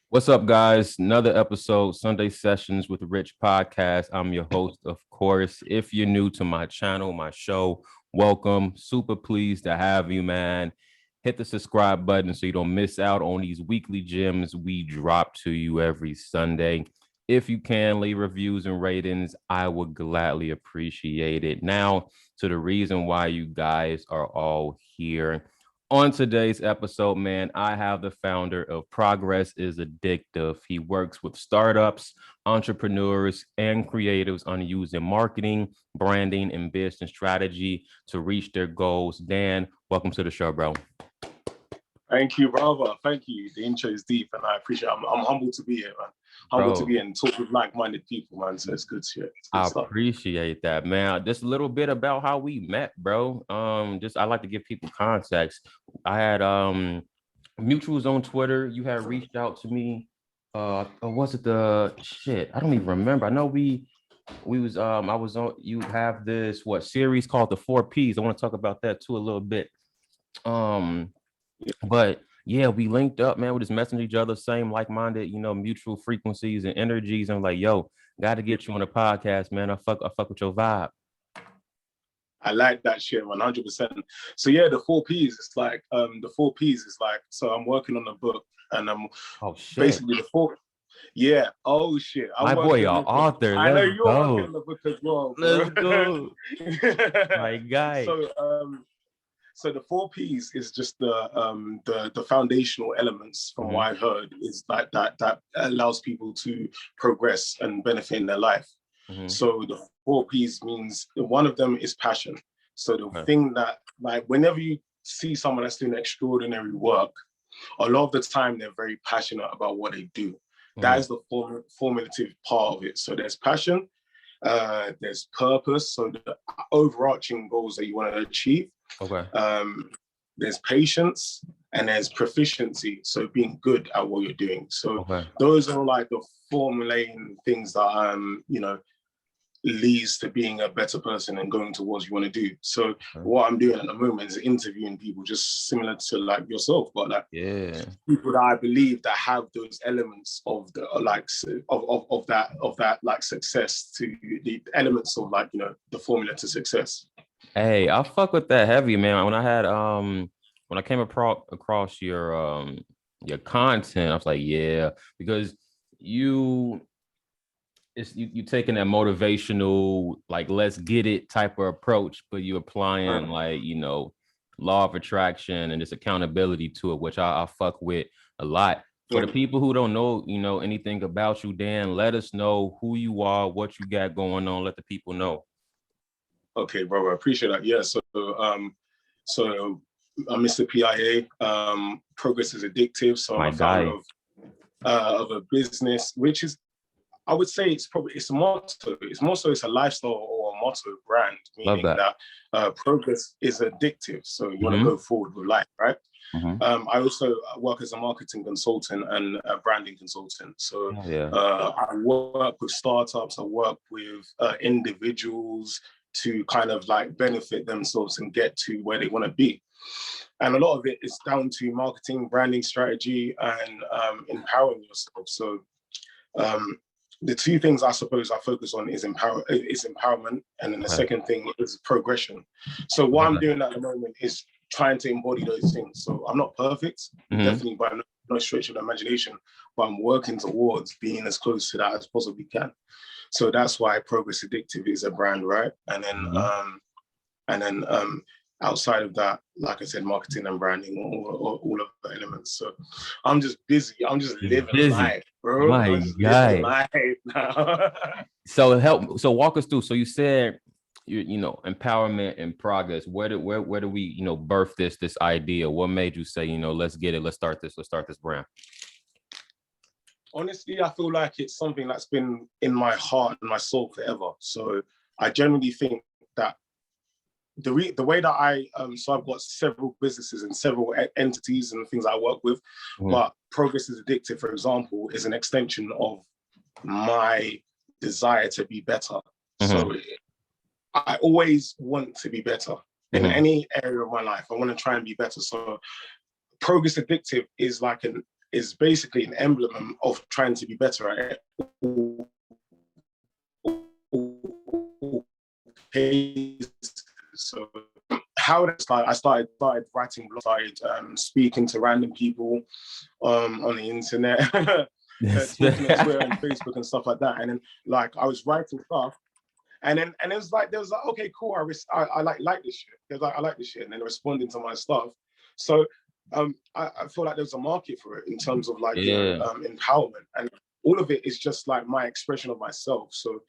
What's up, guys? Another episode, Sunday Sessions with Rich podcast. I'm your host, of course. If you're new to my channel, my show, welcome. Super pleased to have you, man. Hit the subscribe button so you don't miss out on these weekly gems we drop to you every Sunday. If you can leave reviews and ratings, I would gladly appreciate it. Now, to the reason why you guys are all here. On today's episode, man, I have the founder of Progress is Addictive. He works with startups, entrepreneurs, and creatives on using marketing, branding, and business strategy to reach their goals. Dan, welcome to the show, bro. Thank you, brother. Thank you. The intro is deep, and I appreciate it. I'm humbled to be here, man. Humbled to be here and talk with like-minded people, man. So it's good shit. It's good I stuff. appreciate that, man. Just a little bit about how we met, bro. Just I like to give people context. I had mutuals on Twitter. You had reached out to me. Or was it the shit? I don't even remember. I know we was I was on. You have this what series called the 4 Ps. I want to talk about that too a little bit. Um, but yeah, we linked up, man. We just messaging each other, same like-minded, mutual frequencies and energies. I'm like, yo, got to get you on the podcast, man. I fuck with your vibe. I like that shit, 100%. So yeah, the 4 Ps. It's like the 4 Ps is like. So I'm working on a book, and I'm basically the four. Yeah. Oh shit. My boy, your author. I know Let's you're go. working on the book as well. Let's go. My guy. So the 4 Ps is just the foundational elements from what I've heard is like that allows people to progress and benefit in their life. So the 4 Ps means one of them is passion. So the thing that, like, whenever you see someone that's doing extraordinary work, a lot of the time they're very passionate about what they do. That is the formative part of it. So there's passion, there's purpose, so the overarching goals that you want to achieve. There's patience, and there's proficiency, so being good at what you're doing. So those are like the formulating things that leads to being a better person and going towards what you want to do. So what I'm doing at the moment is interviewing people just similar to like yourself, but like people that I believe that have those elements of the of that like success, to the elements of like the formula to success. Hey, I fuck with that heavy, man. When I came across your content, I was like, yeah, because you taking that motivational, like, let's get it type of approach, but you applying like, law of attraction and this accountability to it, which I fuck with a lot. For the people who don't know, anything about you, Dan, let us know who you are, what you got going on. Let the people know. Okay, bro, I appreciate that. Yeah, so I'm Mr PIA. Progress is Addictive. So I'm a founder of a business, which is, I would say it's a motto. It's more so it's a lifestyle or a motto brand, meaning that progress is addictive. So you want to go forward with life, right? I also work as a marketing consultant and a branding consultant. So I work with startups, I work with individuals to kind of like benefit themselves and get to where they want to be. And a lot of it is down to marketing, branding strategy, and empowering yourself. So the two things I suppose I focus on is empowerment, and then the second thing is progression. So what I'm doing at the moment is trying to embody those things. So I'm not perfect, definitely by no stretch of the imagination, but I'm working towards being as close to that as possibly can. So that's why Progress Addictive is a brand, right? And then outside of that, like I said, marketing and branding, all of the elements. So I'm just busy. I'm just living life, bro. My guy. Life now. So walk us through. So you said empowerment and progress. Where do we birth this idea? What made you say, let's get it, let's start this brand? Honestly, I feel like it's something that's been in my heart and my soul forever. So I generally think that the way that so I've got several businesses and several entities and things I work with, but Progress is Addictive, for example, is an extension of my desire to be better. So I always want to be better in any area of my life. I want to try and be better. So Progress Addictive is like is basically an emblem of trying to be better at it. So how did I started writing blogs, started speaking to random people on the internet, talking on Twitter and Facebook and stuff like that. And then like I was writing stuff, and then it was like there was like, okay, cool, I like this shit. There's like I like this shit, and then responding to my stuff. So I feel like there's a market for it in terms of like empowerment, and all of it is just like my expression of myself. So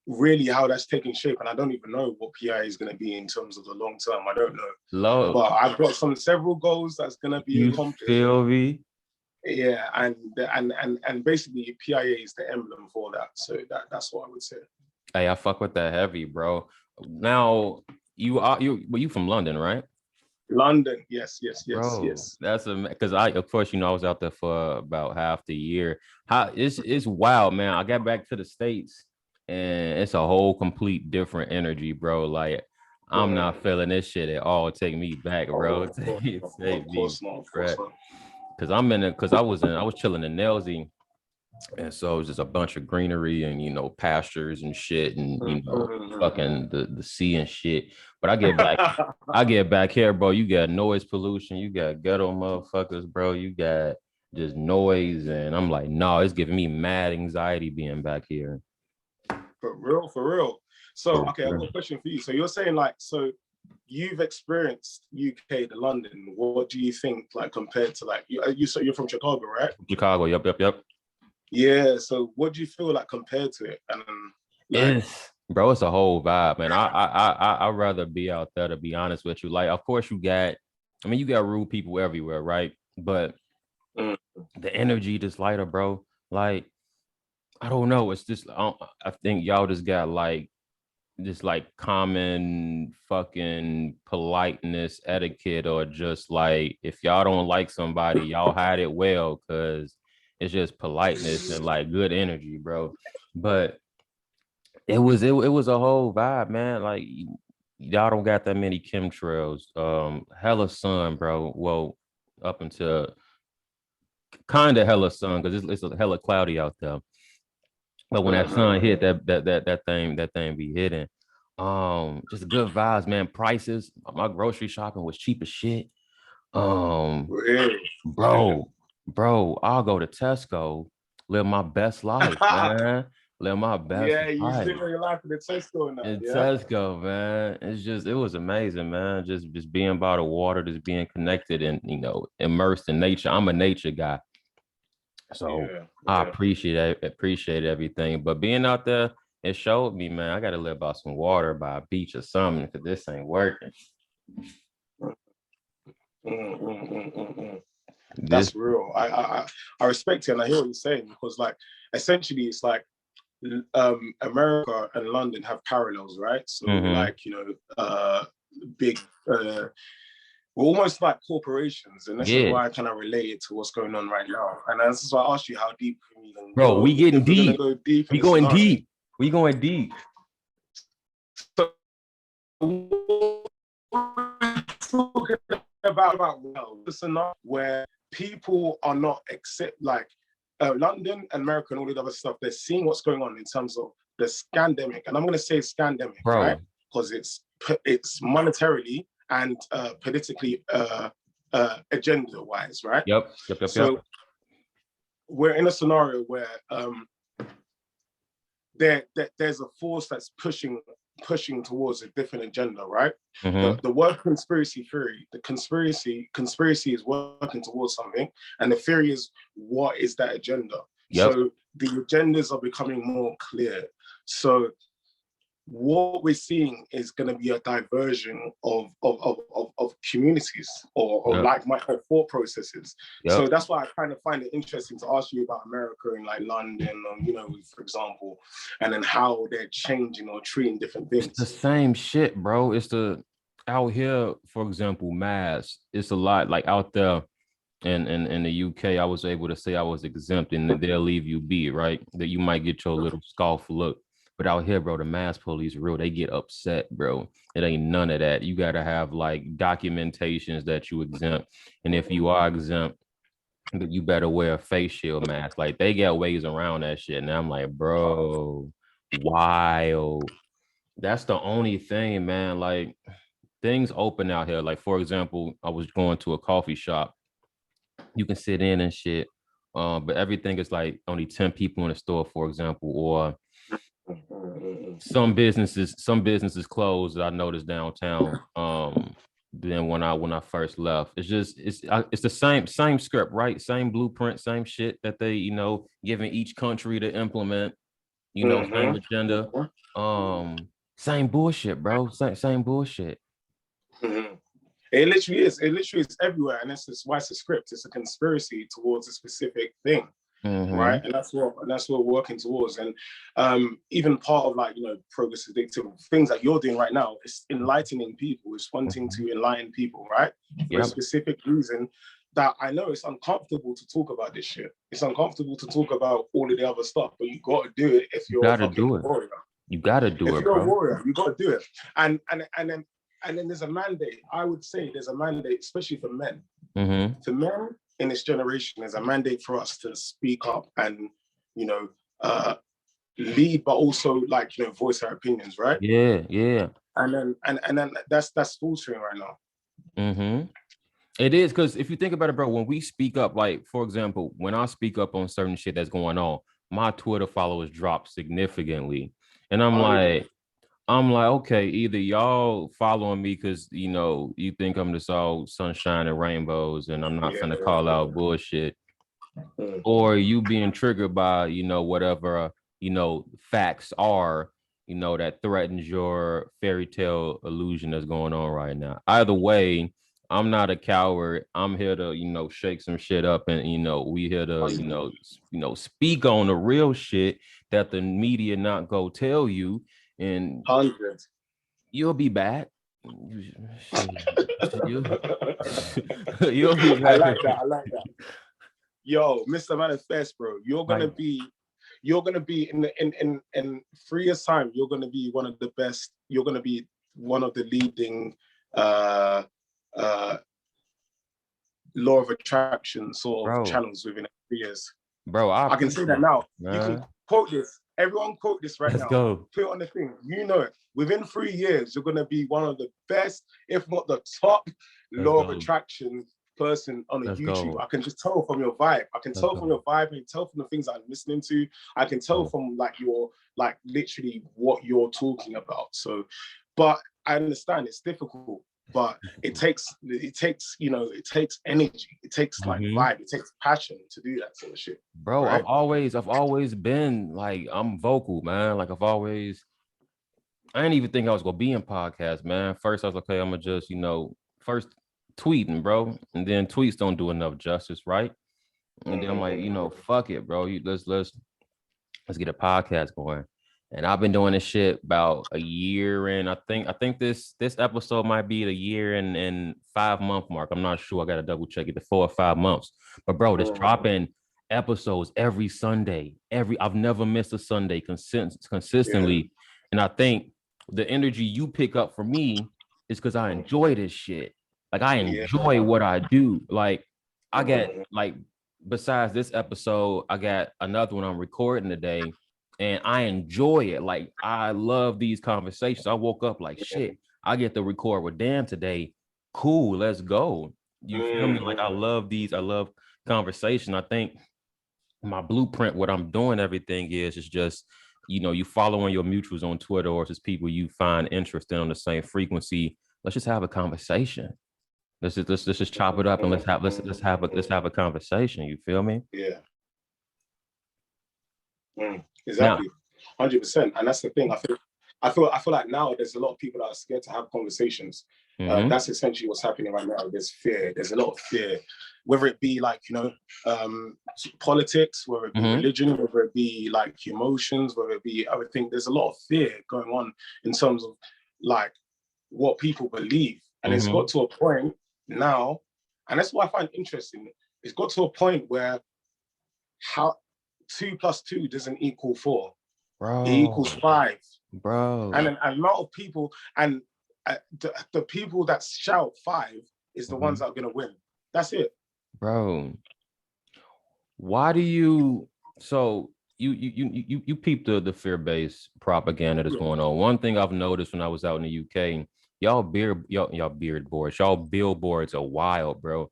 really how that's taking shape, and I don't even know what PIA is going to be in terms of the long term. I don't know, but I've got several goals that's going to be accomplished. Feel me? Yeah, and basically PIA is the emblem for that. So that's what I would say. Hey, I fuck with that heavy, bro. Now you from London, right? London, yes. Bro, that's because of course, I was out there for about half the year. It's wild, man. I got back to the States and it's a whole complete different energy, bro. Like I'm not feeling this shit at all. Take me back, bro. Of course not. Because I was chilling in Nelsey. And so it was just a bunch of greenery and pastures and shit and fucking the sea and shit. But I get back here, bro. You got noise pollution, you got ghetto motherfuckers, bro. You got just noise, and I'm like, no, it's giving me mad anxiety being back here. For real. So okay, I've got a question for you. So you're saying like, so you've experienced UK to London. What do you think like compared to like you're from Chicago, right? Chicago, yep. Yeah, so what do you feel like compared to it? And bro, it's a whole vibe, man. I'd rather be out there, to be honest with you. Like, of course you got rude people everywhere, right? But the energy just lighter, bro. Like, I don't know. It's just I think y'all just got like common fucking politeness, etiquette, or just like if y'all don't like somebody, y'all hide it well, because it's just politeness and like good energy, bro. But it was a whole vibe, man. Like y'all don't got that many chemtrails. Hella sun, bro. Well, up until kind of hella sun, because it's a hella cloudy out there. But when that sun hit, that thing be hitting. Just good vibes, man. Prices. My grocery shopping was cheap as shit. Bro, I'll go to Tesco, live my best life, man. Live my best life. Yeah, you live your life in the Tesco now. Tesco, man. It was amazing, man. Just being by the water, just being connected and immersed in nature. I'm a nature guy. So I appreciate everything. But being out there, it showed me, man, I gotta live by some water, by a beach or something, because this ain't working. That's real. I respect it, and I hear what you're saying, because like essentially it's like America and London have parallels, right? So like big we're almost like corporations, and this is why I kind of relate it to what's going on right now. And this is why I asked you how deep can we even go. We getting deep. Go deep. We going deep. We going deep. So talking about the scenario where people are not like London and America and all the other stuff, they're seeing what's going on in terms of the scandemic, and I'm going to say scandemic, right? Because it's monetarily and politically agenda-wise, right? Yep. So we're in a scenario where there's a force that's pushing towards a different agenda, right? The word conspiracy theory, the conspiracy is working towards something, and the theory is, what is that agenda? So the agendas are becoming more clear. So what we're seeing is going to be a diversion of communities or like-minded thought processes. So that's why I kind of find it interesting to ask you about America and like London, for example, and then how they're changing or treating different things. It's the same shit, bro. Out here, for example, masks. It's a lot like out there in the UK. I was able to say I was exempt, and they'll leave you be, right? That you might get your little scoff look. But out here, bro, the mask police real. They get upset, bro. It ain't none of that. You got to have like documentations that you exempt. And if you are exempt, that you better wear a face shield mask. Like they get ways around that shit. And I'm like, bro, wild. That's the only thing, man. Like things open out here. Like, for example, I was going to a coffee shop. You can sit in and shit. But everything is like only 10 people in the store, for example, or some businesses closed that I noticed downtown. Then when I first left, it's the same script, right? Same blueprint, same shit that they giving each country to implement. Same agenda. Same bullshit, bro. Same bullshit. It literally is. It literally is everywhere, and that's why it's a script. It's a conspiracy towards a specific thing. Right, and that's what we're working towards. And even part of progress addictive things that you're doing right now is enlightening people. It's wanting to enlighten people, right, for a specific reason. That I know it's uncomfortable to talk about this shit. It's uncomfortable to talk about all of the other stuff, but you got to do it if you're a fucking warrior. You got to do it, if you're a warrior, you got to do it. And then there's a mandate. I would say there's a mandate, especially for men. For men in this generation, there's a mandate for us to speak up and lead, but also voice our opinions, right? Yeah. And then that's faltering right now. It is, because if you think about it, bro, when we speak up, like for example, when I speak up on certain shit that's going on, my Twitter followers drop significantly, and I'm like, okay, either y'all following me because you think I'm just all sunshine and rainbows and I'm not finna call out bullshit, or you being triggered by whatever facts are that threatens your fairy tale illusion that's going on right now. Either way, I'm not a coward. I'm here to shake some shit up, and we here to speak on the real shit that the media not go tell you, and you'll be back. You'll be back. I like that. Yo, Mr. Manifest, bro, you're gonna be in 3 years' time. You're gonna be one of the best. You're gonna be one of the leading law of attraction sort of channels within 3 years. Bro, I can say that now. Man. You can quote this. Everyone quote this right now. Let's go. Put it on the thing. You know it. Within 3 years, you're gonna be one of the best, if not the top, law of attraction person on YouTube. I can just tell from your vibe. I can tell from your vibe. I can tell from the things I'm listening to. I can tell from your literally what you're talking about. So, but I understand it's difficult. But it takes energy. It takes vibe. It takes passion to do that sort of shit. Bro, right? I've always been I'm vocal, man. I didn't even think I was gonna be in podcasts, man. First, I was like, okay, I'm gonna just first tweeting, bro, and then tweets don't do enough justice, right? And then I'm like, fuck it, bro. Let's get a podcast going. And I've been doing this shit about a year, and I think this episode might be the year and 5 month mark. I'm not sure. I gotta double check it, the 4 or 5 months. But bro, this dropping episodes every Sunday. I've never missed a Sunday consistently. Yeah. And I think the energy you pick up from me is because I enjoy this shit. I enjoy what I do. I get besides this episode, I got another one I'm recording today. And I enjoy it. I love these conversations. I woke up shit, I get to record with Dan today. Cool, let's go. You feel me? I love these. I love conversation. I think my blueprint, what I'm doing, everything is just, you following your mutuals on Twitter, or just people you find interested on the same frequency. Let's just have a conversation. Let's just chop it up and let's have a conversation. You feel me? Yeah. Exactly, 100%, and that's the thing. I feel like now there's a lot of people that are scared to have conversations. That's essentially what's happening right now. There's fear. There's a lot of fear, whether it be politics, whether it be religion, whether it be emotions, whether it be everything. There's a lot of fear going on in terms of what people believe, and it's got to a point now, and that's what I find interesting. It's got to a point where 2 + 2 doesn't equal 4. Bro. It equals 5. Bro. And a lot of people, and the people that shout 5 is the ones that are going to win. That's it. Bro. Why do you so you peep the fear-based propaganda that's going on? One thing I've noticed when I was out in the UK, y'all beard boards, y'all billboards are wild, bro.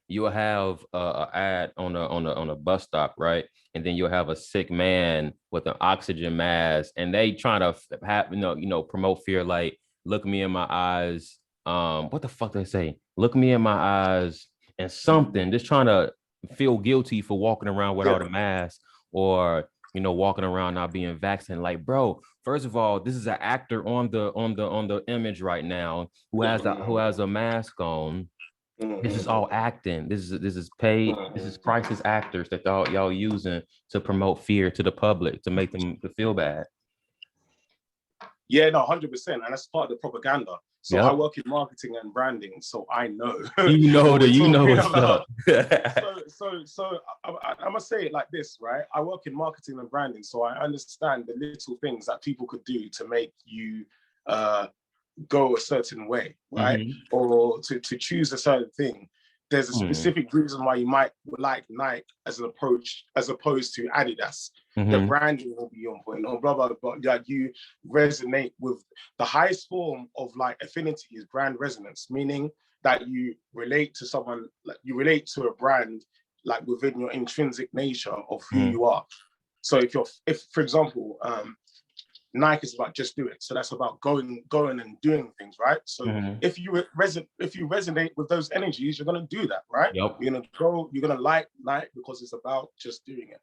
You'll have a ad on a bus stop, right? And then you'll have a sick man with an oxygen mask, and they trying to have promote fear, like look me in my eyes. What the fuck they say? Look me in my eyes and something. Just trying to feel guilty for walking around without a mask or walking around not being vaccinated. Like, bro, first of all, this is an actor on the image right now who has a mask on. This is all acting. This is paid. This is crisis actors that y'all using to promote fear to the public to make them to feel bad. Yeah, no, 100%, and that's part of the propaganda. So I work in marketing and branding, so I know. What's up. So I must say it like this, right? I work in marketing and branding, so I understand the little things that people could do to make you go a certain way, right? Or to choose a certain thing. There's a specific reason why you might like Nike as opposed to Adidas. The branding will be on point, or blah blah blah. Like you resonate with the highest form of like affinity is brand resonance, meaning that you relate to someone, like you relate to a brand, like within your intrinsic nature of who you are. So if for example, Nike is about just do it. So that's about going and doing things, right? So if you resonate with those energies, you're gonna do that, right? Yep. You're gonna like Nike because it's about just doing it.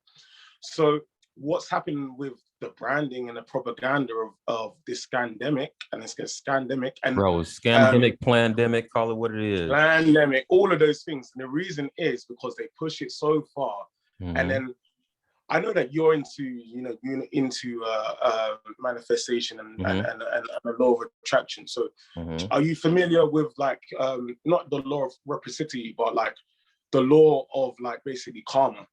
So what's happening with the branding and the propaganda of this scandemic, and it's scandemic and scandemic, plandemic, call it what it is. Plandemic, all of those things. And the reason is because they push it so far. And then I know that you're into, manifestation and the law of attraction. So are you familiar with like, not the law of reciprocity, but like the law of like basically karma?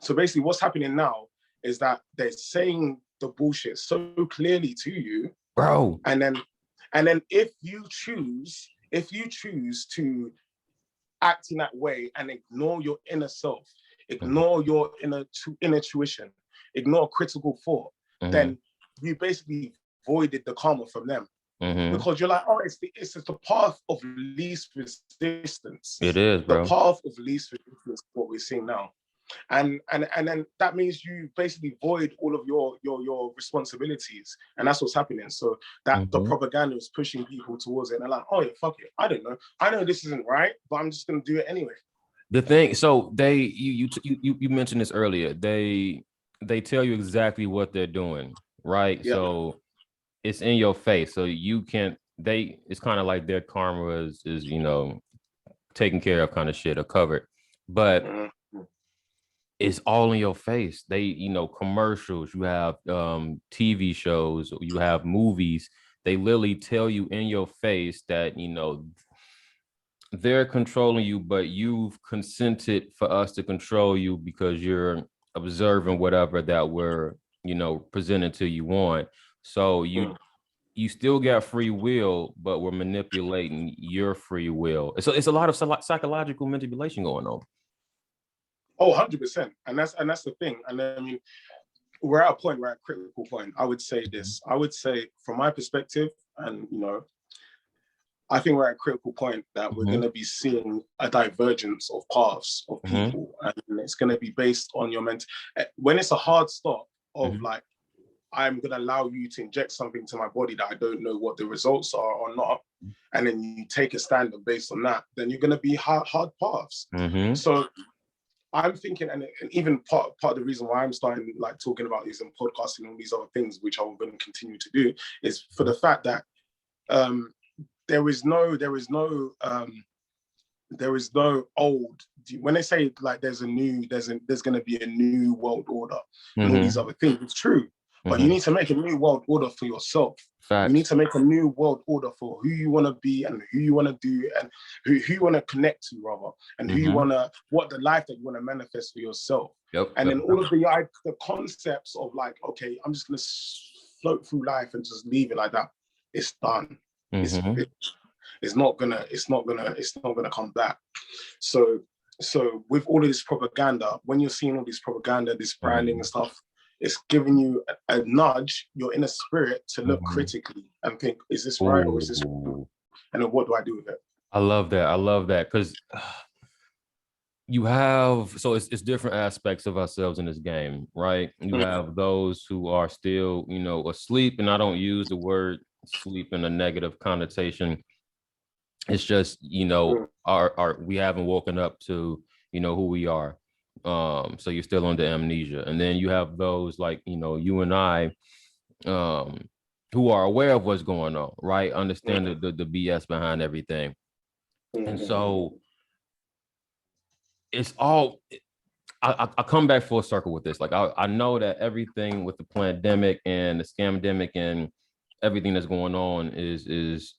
So basically what's happening now is that they're saying the bullshit so clearly to you, bro. And then if you choose to act in that way and ignore your inner self, ignore your inner intuition, ignore critical thought, then you basically voided the karma from them. Because you're like, oh, it's the path of least resistance. It is, bro. The path of least resistance, what we're seeing now. And then that means you basically void all of your responsibilities, and that's what's happening. So that the propaganda is pushing people towards it, and they're like, oh yeah, fuck it, I don't know, I know this isn't right, but I'm just gonna do it anyway. The thing, so you mentioned this earlier. They tell you exactly what they're doing, right? Yep. So it's in your face, so you can't. It's kind of like their karma is taken care of, kind of shit, or covered, but. It's all in your face. They, commercials, you have TV shows, you have movies. They literally tell you in your face that, they're controlling you, but you've consented for us to control you because you're observing whatever that we're, presenting to you on. So you still got free will, but we're manipulating your free will. So it's a lot of psychological manipulation going on. Oh, 100%. And that's the thing. And I mean, we're at a critical point. I would say this. I would say from my perspective, and I think we're at a critical point that we're going to be seeing a divergence of paths of people. And it's going to be based on your mental. When it's a hard stop of like, I'm going to allow you to inject something to my body that I don't know what the results are or not, and then you take a stand based on that, then you're going to be hard paths. So I'm thinking, and even part of the reason why I'm starting like talking about these and podcasting and all these other things, which I'm going to continue to do, is for the fact that there is no old. When they say like there's going to be a new world order and all these other things, it's true. But you need to make a new world order for yourself. Facts. You need to make a new world order for who you want to be and who you want to do and who you want to connect to, rather, and who you want to, what the life that you want to manifest for yourself. And then all of the concepts of like, okay, I'm just going to float through life and just leave it like that. It's done. It's not gonna come back. So So with all of this propaganda, when you're seeing all this propaganda, this branding and stuff, it's giving you a nudge, your inner spirit, to look critically and think, is this right or is this wrong? And then what do I do with it? I love that because you have, so it's different aspects of ourselves in this game, right? You have those who are still, you know, asleep, and I don't use the word sleep in a negative connotation. It's just, you know, we haven't woken up to, you know, who we are. So you're still under amnesia. And then you have those like, you know, you and I, who are aware of what's going on, right? Understand the BS behind everything. And so it's all, I come back full circle with this. Like I know that everything with the pandemic and the scamdemic and everything that's going on is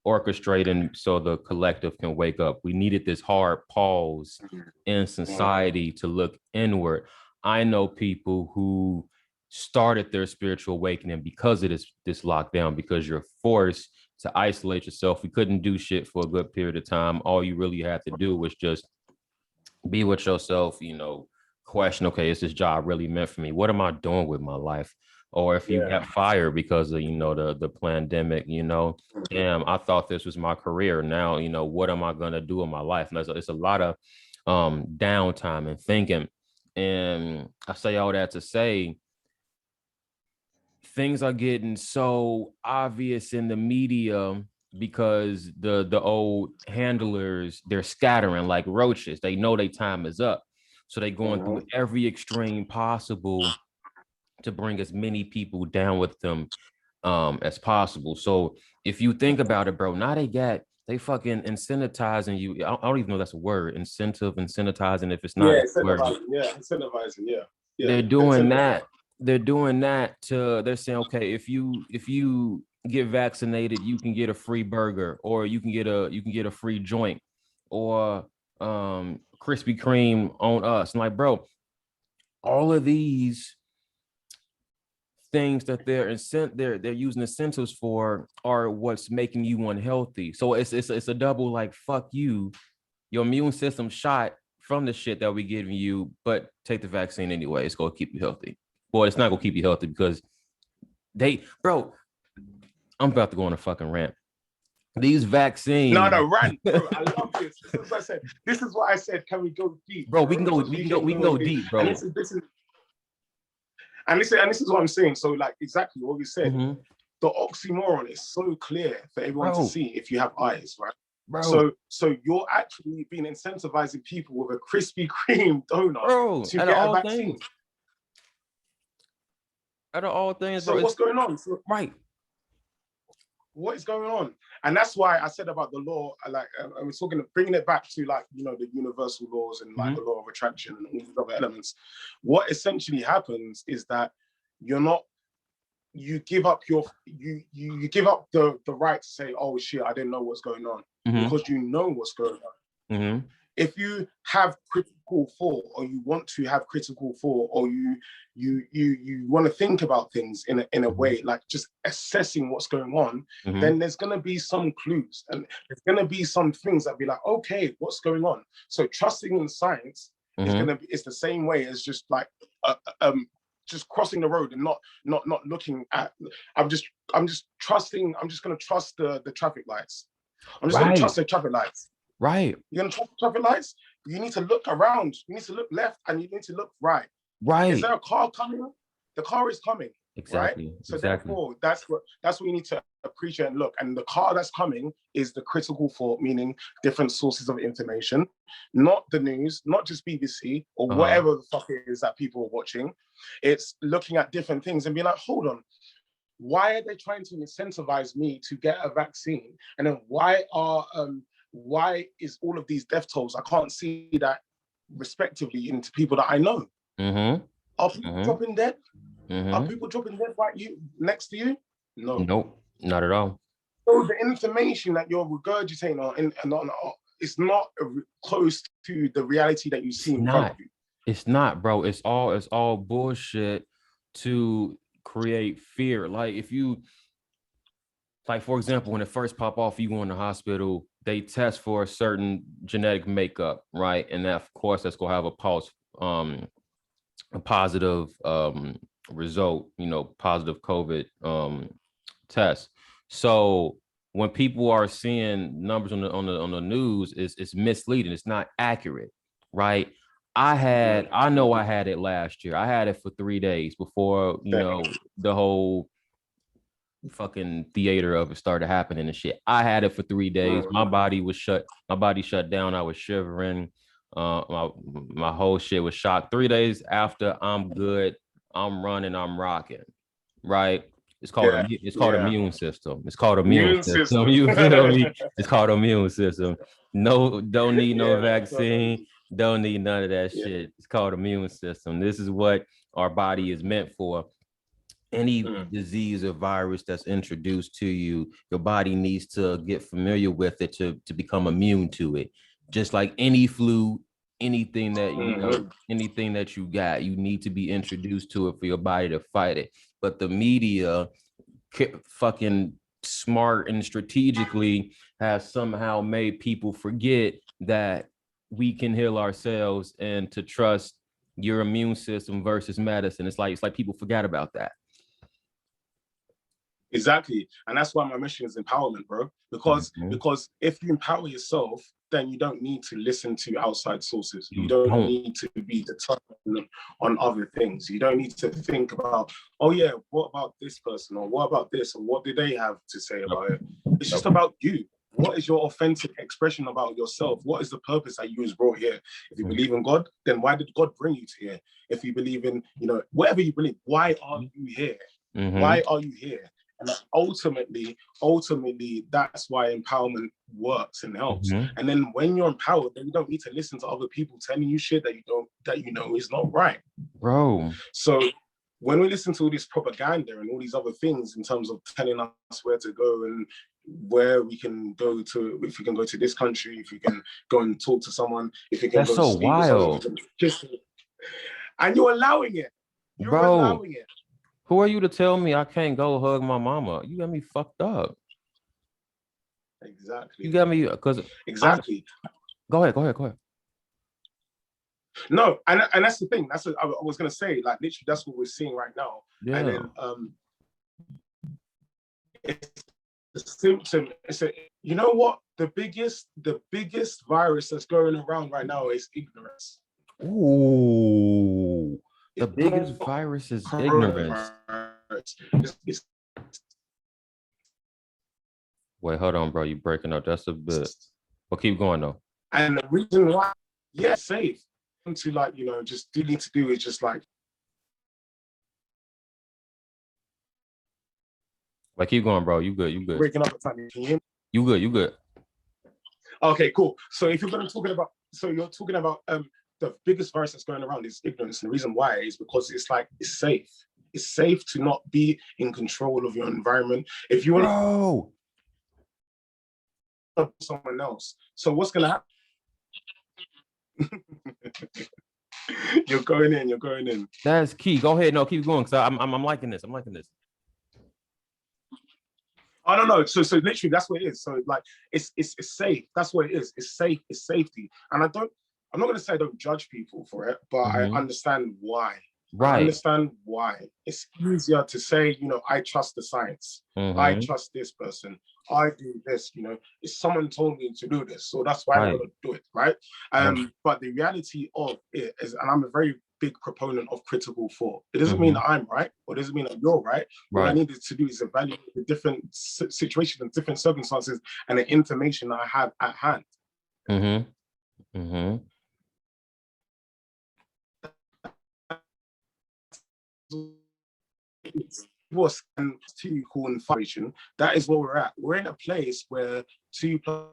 orchestrating so the collective can wake up. We needed this hard pause in society to look inward. I know people who started their spiritual awakening because of this lockdown, because you're forced to isolate yourself. We couldn't do shit for a good period of time. All you really had to do was just be with yourself, you know, question, okay, is this job really meant for me? What am I doing with my life? Or if you got fired because of, you know, the pandemic, you know, damn, I thought this was my career. Now, you know, what am I going to do in my life? And it's a lot of downtime and thinking. And I say all that to say, things are getting so obvious in the media because the old handlers, they're scattering like roaches. They know their time is up. So they're going through every extreme possible to bring as many people down with them as possible. So if you think about it, bro, now they fucking incentivizing you. I don't even know that's a word. Incentivizing. If it's not, Incentivizing. They're doing that. They're doing that to, they're saying, okay, if you get vaccinated, you can get a free burger, or you can get a free joint, or Krispy Kreme on us. And like, bro, all of these things that they're using incentives for are what's making you unhealthy. So it's a double, like, fuck you, your immune system shot from the shit that we giving you, but take the vaccine anyway. It's gonna keep you healthy. Boy, it's not gonna keep you healthy because bro, I'm about to go on a fucking rant. These vaccines. No, rant, bro. I love this. This is what I said. This is what I said. Can we go deep, bro? We can go deep, bro. And this is what I'm saying. So, like, exactly what you said. The oxymoron is so clear for everyone to see if you have eyes, right? Bro. So you're actually being incentivizing people with a Krispy Kreme donut to get a vaccine. Out of all things, so what's going on? What is going on? And that's why I said about the law, like, I was bringing it back to, like, you know, the universal laws and like the law of attraction and all these other elements. What essentially happens is that you give up you give up the right to say, oh shit, I didn't know what's going on, because you know what's going on. If you have critical thought, or you want to have critical thought, or you want to think about things in a way, like just assessing what's going on, then there's going to be some clues, and there's going to be some things that be like, okay, what's going on? So trusting in science it's the same way as just like just crossing the road and not looking at. I'm just trusting. I'm just going to trust the traffic lights. I'm just going to trust the traffic lights. Right. You're going to trust the traffic lights. You need to look around. You need to look left, and you need to look right. Right. Is there a car coming? The car is coming. Exactly. Right? So therefore, that's what you need to appreciate and look. And the car that's coming is the critical thought, meaning different sources of information, not the news, not just BBC or whatever the fuck it is that people are watching. It's looking at different things and being like, hold on, why are they trying to incentivize me to get a vaccine? And then why is all of these death tolls? I can't see that respectively into people that I know. Are people dropping dead? Are people dropping dead next to you? No. Nope, not at all. So the information that you're regurgitating it's not close to the reality that you see in front of you. It's not, bro. It's all bullshit to create fear. Like, if you, like, for example, when it first pop off, you go in the hospital, they test for a certain genetic makeup, right? And that, of course, that's gonna have a positive result, positive COVID test. So when people are seeing numbers on the news, it's misleading. It's not accurate, right? I know I had it last year. I had it for 3 days before, the whole fucking theater of it started happening and shit. I had it for 3 days. My body shut down. I was shivering. My whole shit was shocked. 3 days after, I'm good. I'm running. I'm rocking. Right. It's called immune system. It's called immune system. You feel me? It's called immune system. No, don't need no vaccine. Don't need none of that shit. It's called immune system. This is what our body is meant for. Any disease or virus that's introduced to you, your body needs to get familiar with it to become immune to it. Just like any flu, anything that anything that you got, you need to be introduced to it for your body to fight it. But the media, fucking smart and strategically, has somehow made people forget that we can heal ourselves and to trust your immune system versus medicine. It's like people forgot about that. Exactly. And that's why my mission is empowerment, bro. Because if you empower yourself, then you don't need to listen to outside sources. You don't need to be determined on other things. You don't need to think about, oh yeah, what about this person? Or what about this? Or what do they have to say about it? It's just about you. What is your authentic expression about yourself? What is the purpose that you was brought here? If you believe in God, then why did God bring you to here? If you believe in, whatever you believe, why are you here? Why are you here? And ultimately, that's why empowerment works and helps. And then when you're empowered, then you don't need to listen to other people telling you shit that is not right, bro. So when we listen to all this propaganda and all these other things in terms of telling us where to go and where we can go to, if we can go to this country, if we can go and talk to someone, if we can that's go so speak wild, with someone, and you're allowing it. You're allowing it. Who are you to tell me I can't go hug my mama? You got me fucked up. Exactly. You got me because exactly. Go ahead. No, and that's the thing. That's what I was gonna say. Like literally, that's what we're seeing right now. Yeah. And then it's a symptom. You know what? The biggest virus that's going around right now is ignorance. Ooh. The biggest virus is ignorance. Wait, hold on, bro. You breaking up just a bit. But keep going though. And the reason why, safe. To just do need to do is just like keep going, bro. You good. Breaking up the time. You good. Okay, cool. So if you're talking about the biggest virus that's going around is ignorance. And the reason why is because it's safe. It's safe to not be in control of your environment. If you want someone else. So what's gonna happen? You're going in. That's key. Go ahead. No, keep going. Cause I'm liking this. I don't know. So literally that's what it is. So it's safe. That's what it is. It's safe. It's safety. And I'm not gonna say I don't judge people for it, but I understand why. Right. I understand why. It's easier to say, I trust the science. I trust this person. I do this, if someone told me to do this, so that's why I'm gonna do it, right? But the reality of it is, and I'm a very big proponent of critical thought. It doesn't mean that I'm right, or doesn't mean that you're right. What I needed to do is evaluate the different situations and different circumstances and the information that I have at hand. Was two equal information. That is where we're at. We're in a place where 2 plus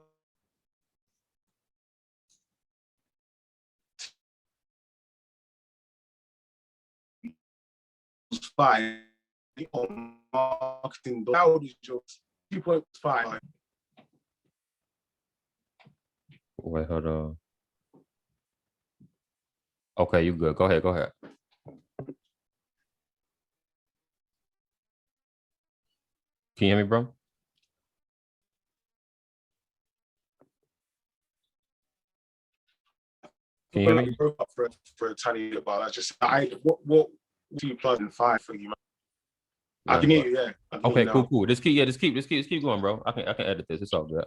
5 on marketing. That is just 2.5. Wait, hold on. Okay, you good. Go ahead. Can you hear me, bro? Can you hear me? Broke up for a tiny little while. I just what 2 plus and 5 for you, man? I can hear you. Yeah. Okay. Cool. Just keep going, bro. I can edit this. It's all good.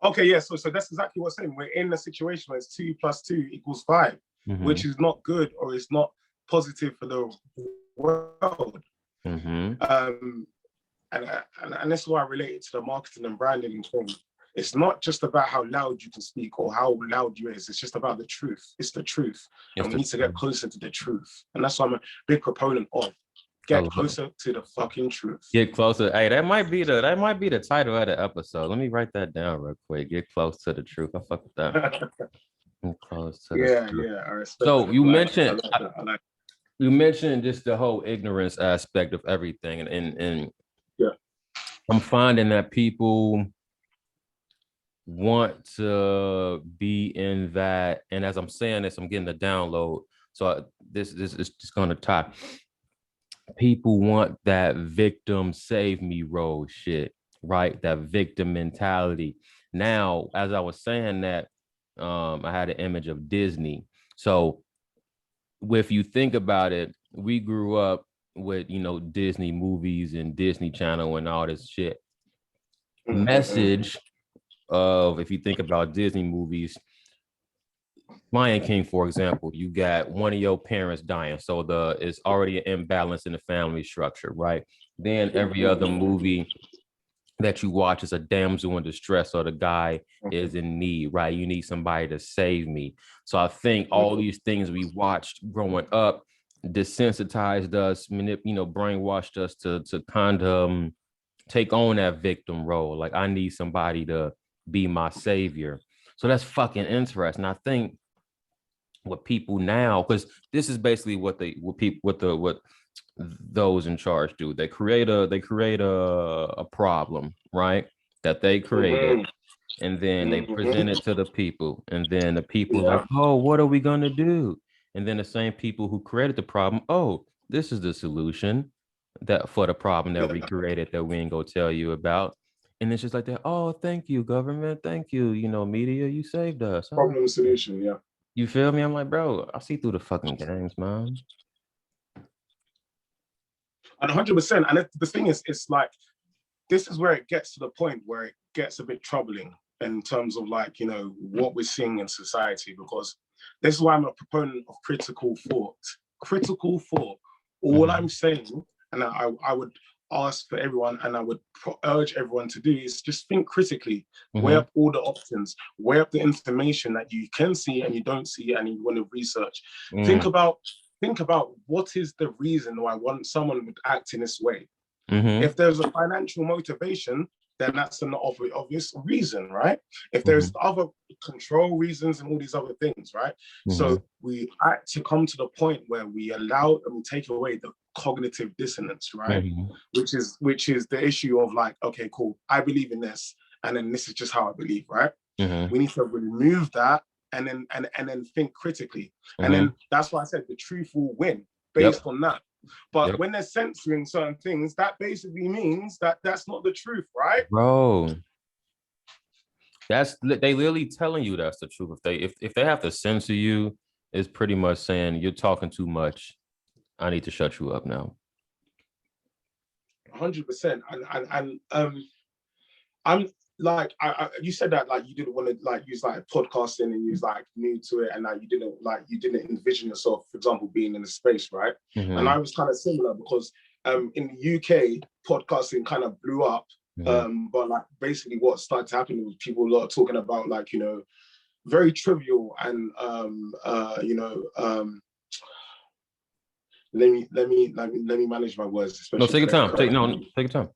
Okay. Yeah. So that's exactly what I'm saying. We're in a situation where it's 2 plus 2 equals 5, which is not good or it's not positive for the world. And this is why I relate it to the marketing and branding thing. It's not just about how loud you can speak or how loud you is. It's just about the truth. It's the truth. And we need to get closer to the truth. And that's why I'm a big proponent of get closer to the fucking truth. Get closer. Hey, that might be the title of the episode. Let me write that down real quick. Get close to the truth. I fuck with that. Close to the truth. Yeah. I respect so you mentioned you mentioned just the whole ignorance aspect of everything. And yeah, I'm finding that people want to be in that, and as I'm saying this, I'm getting the download. So this is just gonna tie. People want that victim save me role shit, right? That victim mentality. Now, as I was saying that, I had an image of Disney. So if you think about it, we grew up with, Disney movies and Disney Channel and all this shit. Message of, if you think about Disney movies, Lion King, for example, you got one of your parents dying. So it's already an imbalance in the family structure, right? Then every other movie that you watch is a damsel in distress, or the guy is in need, right? You need somebody to save me. So I think all these things we watched growing up desensitized us, brainwashed us to kind of take on that victim role. Like, I need somebody to be my savior. So that's fucking interesting. I think what people now, because this is basically what those in charge do. They create a problem, right? That they created. And then they present it to the people. And then the people are like, oh, what are we gonna do? And then the same people who created the problem, oh, this is the solution that for the problem that we created that we ain't gonna tell you about. And it's just like that. Oh, thank you, government. Thank you, media. You saved us. Problem solution, yeah. You feel me? I'm like, bro, I see through the fucking games, man. And 100%. And the thing is, it's like, this is where it gets to the point where it gets a bit troubling in terms of what we're seeing in society, because this is why I'm a proponent of critical thought. Critical thought. All I'm saying, and I would ask for everyone, and I would urge everyone to do, is just think critically, weigh up all the options, weigh up the information that you can see and you don't see and you want to research. Think about what is the reason why someone would act in this way. If there's a financial motivation, then that's an obvious reason, right? If there's other control reasons and all these other things, right? So we act to come to the point where we allow and we take away the cognitive dissonance, right? Which is the issue of like, okay, cool, I believe in this, and then this is just how I believe, right? We need to remove that and then think critically. And then that's why I said the truth will win based on that. But when they're censoring certain things, that basically means that that's not the truth, right? Bro, they literally telling you that's the truth. If they have to censor you, it's pretty much saying you're talking too much. I need to shut you up now. 100%. And I'm like, you said that like you didn't want to like use like podcasting and you was like new to it, and like you didn't envision yourself, for example, being in a space, right? And I was kind of similar because in the UK podcasting kind of blew up, but like basically what started to happen was people a lot talking about like very trivial and let me manage my words. No, take your time. Take your time.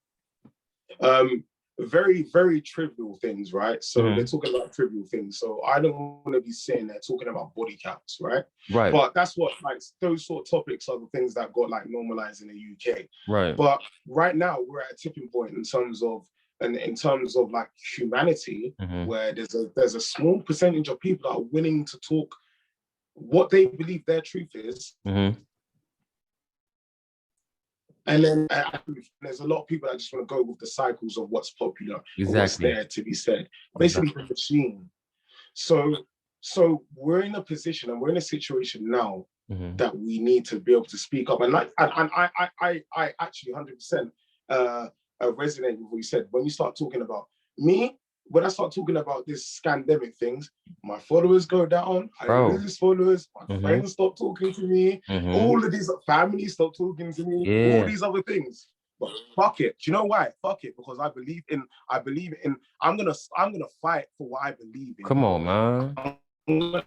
Very, very trivial things, right? So they're talking about trivial things. So I don't want to be saying they're talking about body counts, right? Right. But that's what like those sort of topics are the things that got like normalized in the UK. Right. But right now we're at a tipping point in terms of like humanity, where there's a small percentage of people that are willing to talk what they believe their truth is. And then there's a lot of people that just want to go with the cycles of what's popular, what's there to be said. Basically, the machine. So we're in a position and we're in a situation now that we need to be able to speak up. And I actually 100% resonate with what you said. When you start talking about me, when I start talking about this scandemic things, my followers go down, I lose followers, my friends stop talking to me, all of these families stop talking to me, all these other things. But fuck it. Do you know why? Fuck it. Because I believe in, I'm gonna fight for what I believe in. Come on, man. I'm gonna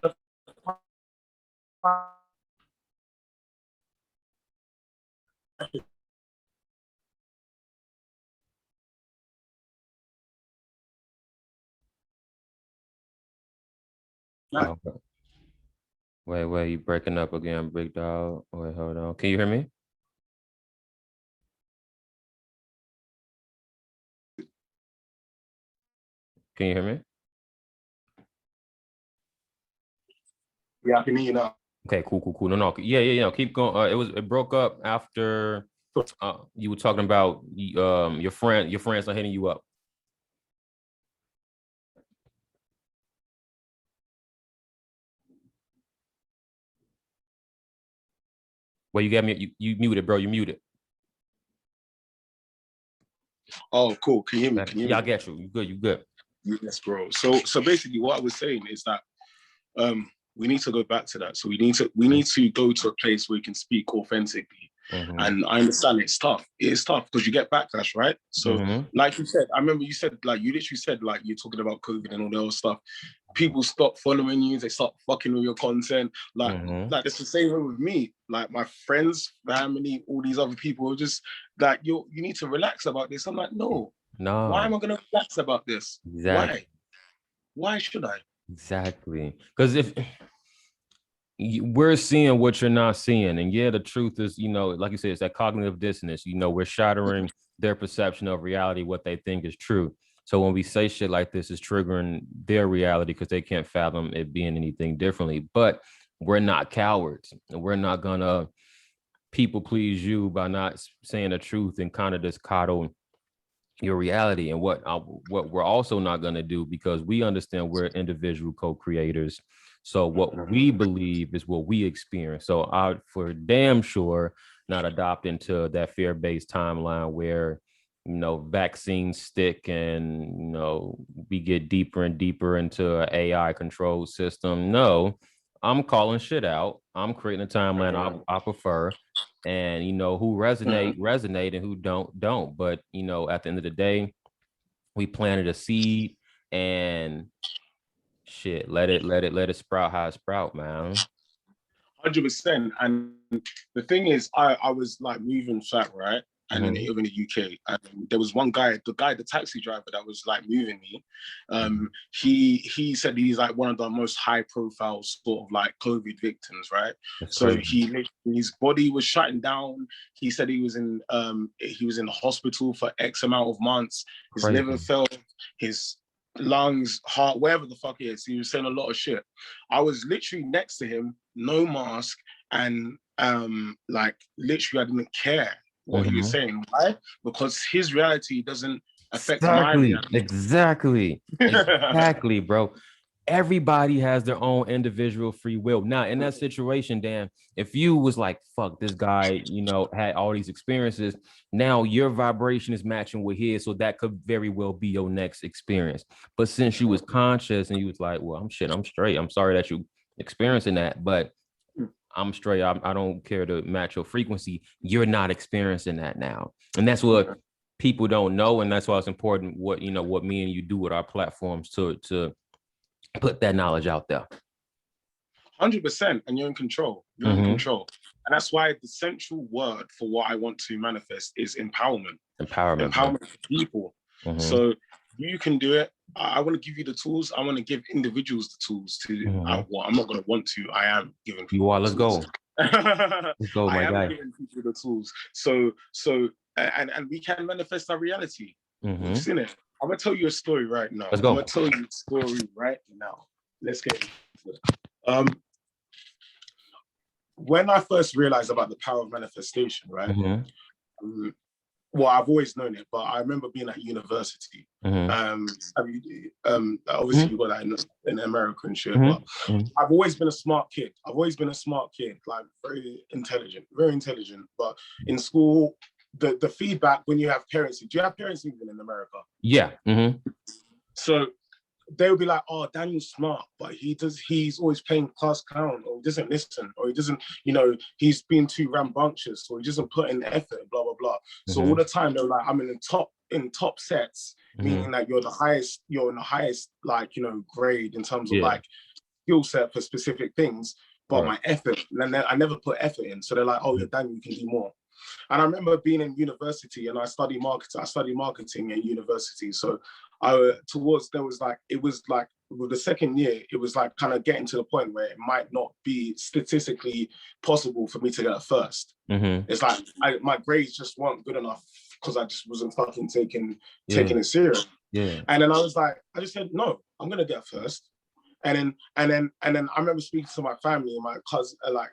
fight. Okay. Wait, you breaking up again, big dog. Wait, hold on. Can you hear me? Can you hear me? Yeah, I can hear you now. Okay, cool. No. Yeah. Keep going. It broke up after you were talking about your friends are hitting you up. Well, you got me. You muted, bro. You muted. Oh, cool. Can you hear me? Yeah, I get you. You good. Yes, bro. So basically, what I was saying is that we need to go back to that. So we need to go to a place where we can speak authentically. And I understand it's tough. It is tough because you get backlash, right? So like you said, I remember you literally said like you're talking about COVID and all the other stuff. People stop following you, they start fucking with your content. Like it's the same way with me. Like my friends, family, all these other people are just like, you need to relax about this. I'm like, no. Why am I gonna relax about this? Exactly. Why should I? Exactly. Because if we're seeing what you're not seeing, and the truth is, like you said, it's that cognitive dissonance. We're shattering their perception of reality, what they think is true. So when we say shit like this, is triggering their reality because they can't fathom it being anything differently. But we're not cowards, and we're not gonna people please you by not saying the truth and kind of just coddle your reality. And what we're also not going to do, because we understand we're individual co-creators, so what we believe is what we experience. So I for damn sure not adopt into that fear-based timeline where vaccines stick and we get deeper and deeper into an AI control system. No, I'm calling shit out. I'm creating a timeline I prefer, and who resonate and who don't. But at the end of the day, we planted a seed, and shit, let it sprout how it sprout, man. 100%. And the thing is, I was like moving flat, right? And then over in the UK, and there was one guy, the taxi driver that was like moving me. He said he's like one of the most high profile sort of like COVID victims, right? That's so crazy. his body was shutting down. He said he was in the hospital for X amount of months. His liver failed, his lungs, heart, wherever the fuck it is. He was saying a lot of shit. I was literally next to him, no mask, and like literally I didn't care what he was saying. Why? Because his reality doesn't affect my reality. Exactly, bro. Everybody has their own individual free will. Now, in that situation, Dan, if you was like, fuck, this guy, had all these experiences, now your vibration is matching with his, so that could very well be your next experience. But since you was conscious and you was like, well, I'm straight. I'm sorry that you experiencing that, but I'm straight. I don't care to match your frequency. You're not experiencing that now. And that's what people don't know. And that's why it's important what me and you do with our platforms to put that knowledge out there. 100%. And you're in control. You're in control. And that's why the central word for what I want to manifest is empowerment. Empowerment for people. So you can do it. I want to give you the tools. I want to give individuals the tools to. Well, I'm not going to want to. I am giving people. You are. Let's go. Let's go, my guy. I am giving people the tools. So, and we can manifest our reality. You've seen it. I'm gonna tell you a story right now. Let's go. I'm gonna tell you a story right now. Let's get into it. When I first realized about the power of manifestation, right? well, I've always known it, but I remember being at university. Obviously you got that in America and shit, but I've always been a smart kid. Like very intelligent. But in school, the feedback when you have parents, do you have parents even in America? Yeah. So they would be like, oh, Daniel's smart, but he's always playing class clown, or he doesn't listen, or he doesn't, he's being too rambunctious, or he doesn't put in effort, blah, blah, blah. So all the time they're like, I'm in top sets, meaning that you're in the highest, like, grade in terms of like skill set for specific things, but my effort, and I never put effort in. So they're like, oh, yeah, Daniel, you can do more. And I remember being in university and I studied marketing in university. So with the second year, it was like kind of getting to the point where it might not be statistically possible for me to get a first. It's like my grades just weren't good enough because I just wasn't fucking taking it serious. And then I just said, no, I'm gonna get first. And then I remember speaking to my family and my cousin, like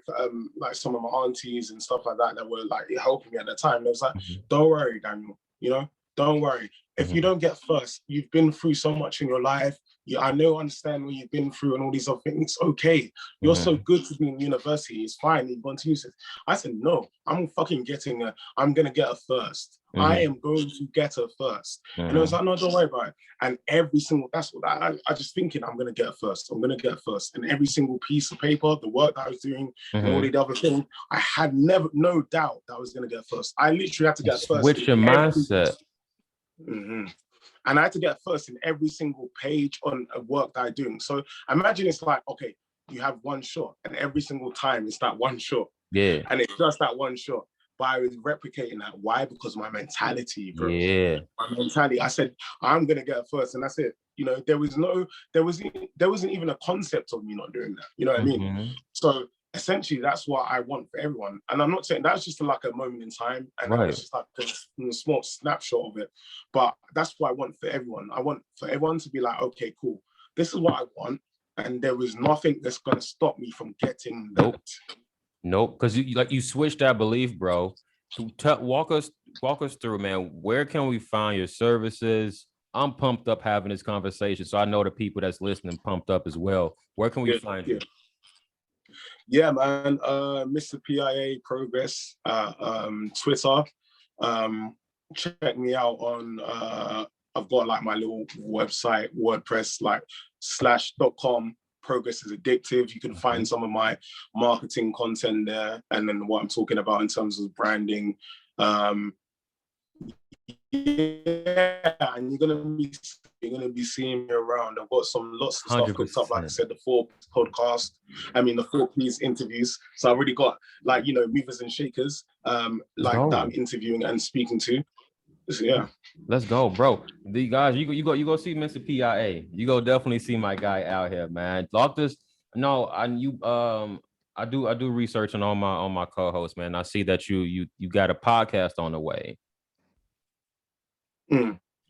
some of my aunties and stuff like that were like helping me at the time. They was like, don't worry, Daniel, don't worry. If you don't get first, you've been through so much in your life. I understand what you've been through and all these other things. It's okay. You're so good to be in university. It's fine. You've gone to use it. I said, no, I'm fucking I'm going to get a first. I am going to get a first. And I was like, no, don't worry about it. And I just thinking, I'm going to get a first. I'm going to get a first. And every single piece of paper, the work that I was doing, and all the other things, I had no doubt that I was going to get first. I literally had to get first. Switch your mindset. And I had to get first in every single page on a work that I'm doing. So imagine it's like, okay, you have one shot, and every single time it's that one shot. Yeah. And it's just that one shot. But I was replicating that. Why? Because my mentality, bro. Yeah. My mentality. I said, I'm gonna get first, and that's it. There wasn't even a concept of me not doing that. You know what I mean? So essentially, that's what I want for everyone. And I'm not saying that's just like a moment in time, and it's just like a small snapshot of it. But that's what I want for everyone. I want for everyone to be like, okay, cool. This is what I want, and there is nothing that's gonna stop me from getting that. Nope. Because you switched that belief, bro. Walk us through, man. Where can we find your services? I'm pumped up having this conversation, so I know the people that's listening pumped up as well. Where can we find you? Yeah, man. Mr PIA Progress, Twitter. Check me out on. I've got like my little website, WordPress, like /.com. Progress is Addictive. You can find some of my marketing content there, and then what I'm talking about in terms of branding. And you're gonna be seeing me around. I've got lots of stuff cooked up, like I said, the 4 podcast. The 4 P's interviews. So I've already got movers and shakers that I'm interviewing and speaking to. So, yeah. Let's go, bro. The guys, you go see Mr PIA. You go definitely see my guy out here, man. Doctors, no, I do research on all my co-hosts, man. I see that you got a podcast on the way.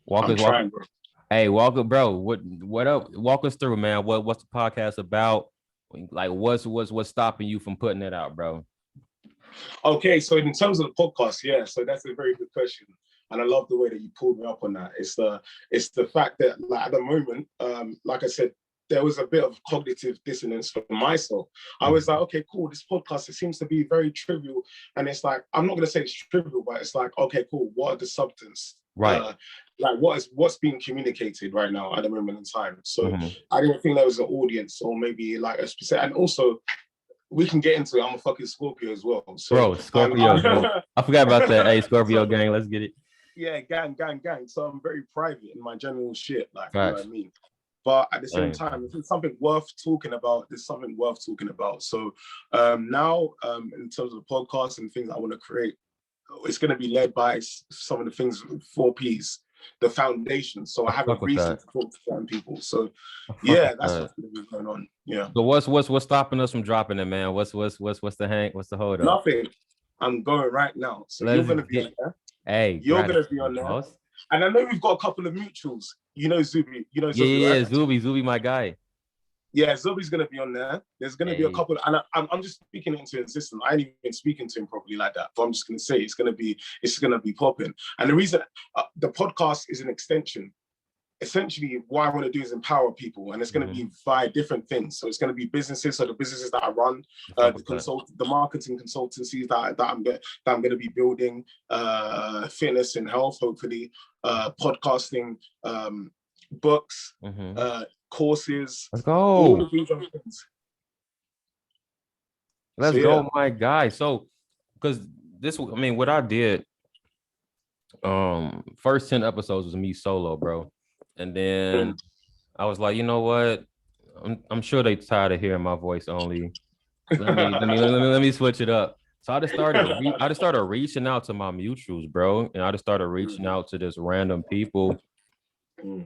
Walk us, hey, Walker, bro. What up? Walk us through, man. What's the podcast about? Like, what's stopping you from putting it out, bro? Okay, so in terms of the podcast, yeah. So that's a very good question. And I love the way that you pulled me up on that. It's the fact that, like, at the moment, like I said, there was a bit of cognitive dissonance for myself. I was like, okay, cool, this podcast, it seems to be very trivial. And it's like, I'm not going to say it's trivial, but it's like, okay, cool, what are the substance? Right. Like what's being communicated right now at the moment in time. So I didn't think there was an audience, or maybe like a specific, and also, we can get into it. I'm a fucking Scorpio as well. So, bro, Scorpio. I forgot about that. Hey, Scorpio gang, let's get it. Yeah, gang. So I'm very private in my general shit, like, you know what I mean? But at the same time, if there's something worth talking about, there's something worth talking about. So now, in terms of the podcast and things I want to create, it's going to be led by some of the things, 4 Ps, the foundation. So I have a reason to talk to certain people. So yeah, that's what's going to be going on. Yeah. So what's stopping us from dropping it, man? What's the hang? What's the hold up? Nothing. I'm going right now. So you're going to be on there. Hey, you're going to be on there. And I know we've got a couple of mutuals. You know Zuby. You know Zuby, yeah, right? Zuby, my guy. Yeah, Zoe's gonna be on there. There's gonna be a couple, and I'm just speaking into existence. I ain't even speaking to him properly like that. But I'm just gonna say it's gonna be popping. And the reason the podcast is an extension. Essentially, what I want to do is empower people, and it's going to be via different things. So it's going to be businesses, so the businesses that I run, the marketing consultancies that I'm going to be building, fitness and health, hopefully, podcasting, books, courses. Let's go. All of these other things. Let's go, my guy. So, because this, I mean, what I did, first 10 episodes was me solo, bro. And then I was like, you know what? I'm sure they tired of hearing my voice only. Let me switch it up. So I just started reaching out to my mutuals, bro, and I just started reaching out to just random people,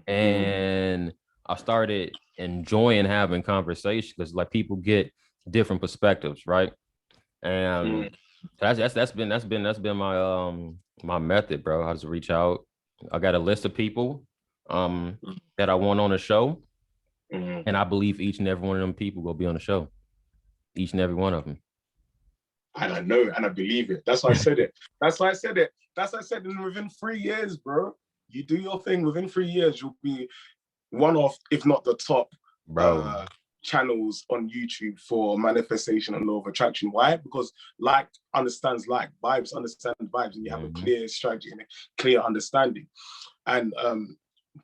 and I started enjoying having conversations because like people get different perspectives, right? And that's been my my method, bro. I just reach out. I got a list of people that I want on the show, and I believe each and every one of them people will be on the show. Each and every one of them. And I know, and I believe it. That's why I said it. That's why I said it. That's why I said, and within 3 years, bro, you do your thing. Within 3 years, you'll be one of, if not the top, channels on YouTube for manifestation and law of attraction. Why? Because like understands like, vibes understand vibes, and you have a clear strategy and a clear understanding. And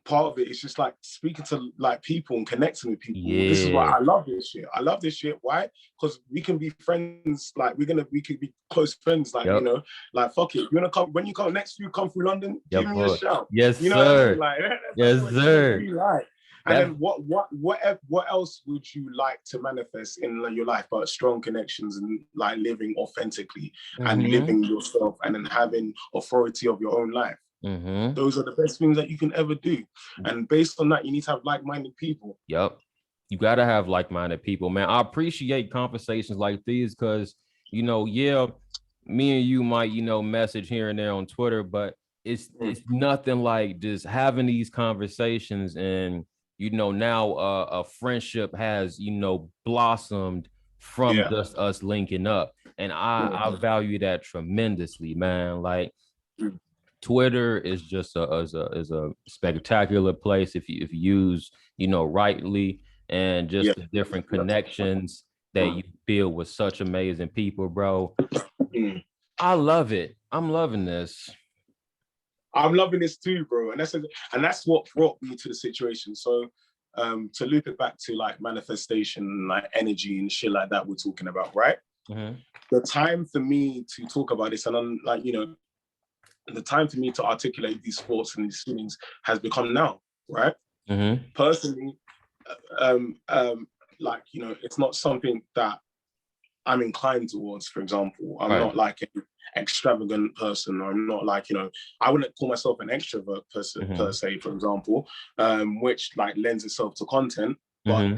part of it is just like speaking to like people and connecting with people. This is why I love this shit. I love this shit. Why? Because we can be friends. Like we could be close friends. Like you know, like fuck it. You wanna come when you come next? You come through London. Give me a shout. Yes, you know sir. What I mean? Like, yes, sir. Like. And then what else would you like to manifest in your life but strong connections and like living authentically and living yourself and then having authority of your own life? Those are the best things that you can ever do. And based on that, you need to have like-minded people. Yep. You got to have like-minded people, man. I appreciate conversations like these because, you know, me and you might, you know, message here and there on Twitter, but it's nothing like just having these conversations and, you know, now a friendship has, you know, blossomed from just us linking up. And I value that tremendously, man. Like, Twitter is just a spectacular place if you use, you know, rightly, and just the different connections that you build with such amazing people, bro. I love it. I'm loving this. I'm loving this too, bro. And that's what brought me to the situation. So to loop it back to like manifestation, like energy and shit like that we're talking about, right? The time for me to talk about this, and I'm like, you know, the time for me to articulate these thoughts and these feelings has become now, right? Personally, like, you know, it's not something that I'm inclined towards, for example. I'm not like an extravagant person. I'm not like, you know, I wouldn't call myself an extrovert person per se, for example, which like lends itself to content, but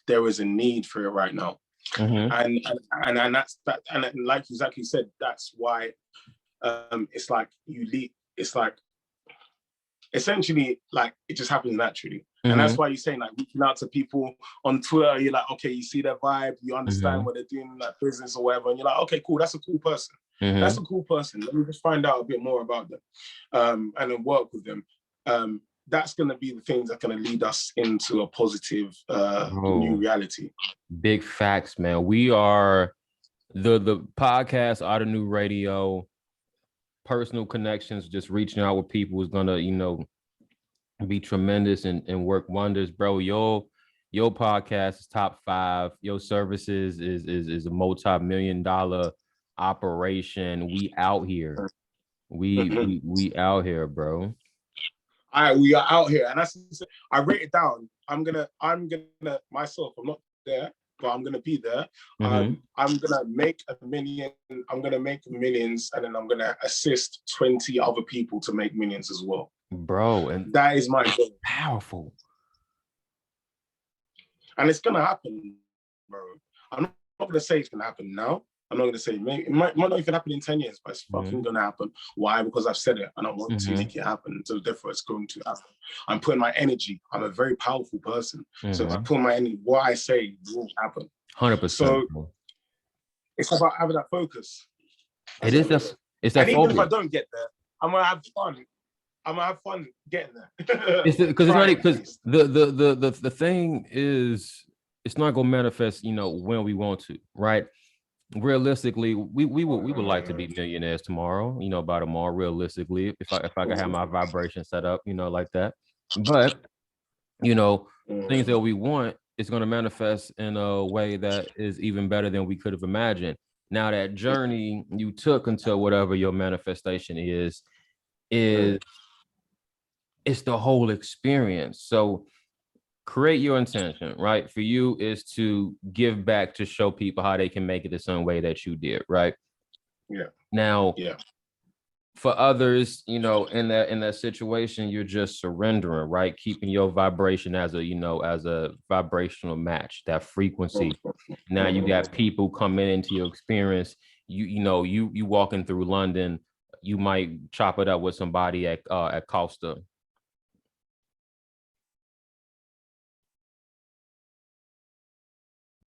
there is a need for it right now. And that's that, and like you exactly said, that's why it's like it's like essentially like it just happens naturally. And that's why you're saying like reaching out to people on Twitter, you're like, okay, you see their vibe, you understand what they're doing, like business or whatever, and you're like, okay, cool, that's a cool person. That's a cool person. Let me just find out a bit more about them and then work with them. That's going to be the things that are going to lead us into a positive new reality. Big facts, man. We are the podcast, Are the New Radio. Personal connections, just reaching out with people is gonna, you know, be tremendous and work wonders, bro. Your podcast is top 5. Your services is a multi-million-dollar operation. We out here. We out here, bro. We are out here, and I wrote it down. I'm gonna myself. I'm not there, but I'm gonna be there. I'm gonna make $1 million. I'm gonna make millions, and then I'm gonna assist 20 other people to make millions as well, bro. And that is my goal. Powerful, and it's gonna happen, bro. I'm not gonna say it's gonna happen now. I'm not gonna say maybe it might not even happen in 10 years, but it's fucking gonna happen. Why? Because I've said it and I want to make it happen. So therefore it's going to happen. I'm putting my energy. I'm a very powerful person. So if I put my energy, what I say will happen. 100%. So it's about having that focus. It's that and focus. Even if I don't get there, I'm gonna have fun. I'm gonna have fun getting there. Because the thing is, it's not gonna manifest, when we want to, right? Realistically, we would like to be millionaires tomorrow, by tomorrow, realistically, if I could have my vibration set up, like that. But things that we want is going to manifest in a way that is even better than we could have imagined. Now that journey you took until whatever your manifestation is it's the whole experience. So create your intention, right? For you is to give back, to show people how they can make it the same way that you did, right? Yeah. Now, for others, in that situation, you're just surrendering, right? Keeping your vibration as a vibrational match, that frequency. Now you got people coming into your experience. You walking through London, you might chop it up with somebody at Costa,